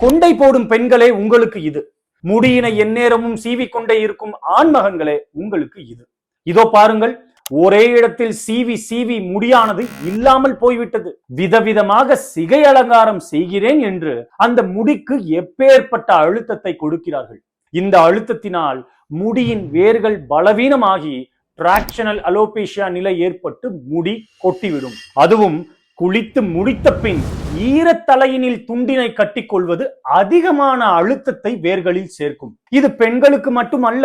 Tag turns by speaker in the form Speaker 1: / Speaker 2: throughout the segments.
Speaker 1: கொண்டை போடும் பெண்களே உங்களுக்கு இது. முடியினை எந்நேரமும் சீவிக்கொண்டே இருக்கும் ஆண்மகன்களே உங்களுக்கு இது. இதோ பாருங்கள், ஒரே இடத்தில் சீவி சீவி முடியானது இல்லாமல் போய்விட்டது. விதவிதமாக சிகை அலங்காரம் செய்கிறேன் என்று அந்த முடிக்கு எப்பேற்பட்ட அழுத்தத்தை கொடுக்கிறார்கள். இந்த அழுத்தத்தினால் முடியின் வேர்கள் பலவீனமாகி டிராக்ஷனல் அலோபேஷியா நிலை ஏற்பட்டு முடி கொட்டிவிடும். அதுவும் குளித்து முடித்த பின் ஈரத்தலையினில் துண்டினை கட்டிக்கொள்வது அதிகமான அழுத்தத்தை வேர்களில் சேர்க்கும். இது பெண்களுக்கு மட்டுமல்ல,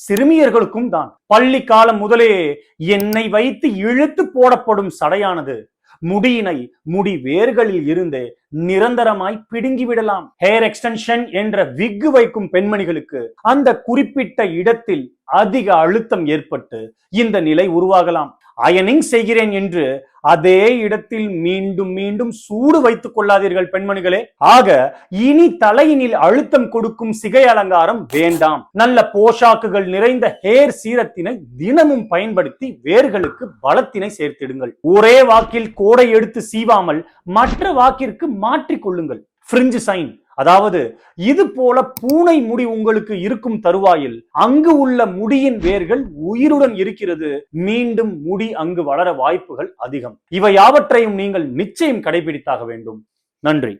Speaker 1: சிறுமியர்களுக்கும் தான். பள்ளி காலம் முதலே எண்ணெய் வைத்து இழுத்து போடப்படும் சடையானது முடியினை முடி வேர்களில் இருந்து நிரந்தரமாய் பிடுங்கி விடலாம். ஹேர் எக்ஸ்டென்ஷன் என்ற விக்கு வைக்கும் பெண்மணிகளுக்கு அந்த குறிப்பிட்ட இடத்தில் அதிக அழுத்தம் ஏற்பட்டு இந்த நிலை உருவாகலாம். அயனிங் செய்கிறேன் என்று அதே இடத்தில் மீண்டும் மீண்டும் சூடு வைத்துக் கொள்ளாதீர்கள் பெண்மணிகளே. ஆக இனி தலையினில் அழுத்தம் கொடுக்கும் சிகை அலங்காரம் வேண்டாம். நல்ல போஷாக்குகள் நிறைந்த ஹேர் சீரத்தினை தினமும் பயன்படுத்தி வேர்களுக்கு பலத்தினை சேர்த்திடுங்கள். ஒரே வாக்கில் கோடை எடுத்து சீவாமல் மற்ற வாக்கிற்கு மாற்றிக் கொள்ளுங்கள். ஃப்ரிஞ்ச் சைன், அதாவது இது போல பூனை முடி உங்களுக்கு இருக்கும் தருவாயில் அங்கு உள்ள முடியின் வேர்கள் உயிருடன் இருக்கிறது. மீண்டும் முடி அங்கு வளர வாய்ப்புகள் அதிகம். இவை யாவற்றையும் நீங்கள் நிச்சயம் கடைபிடித்தாக வேண்டும். நன்றி.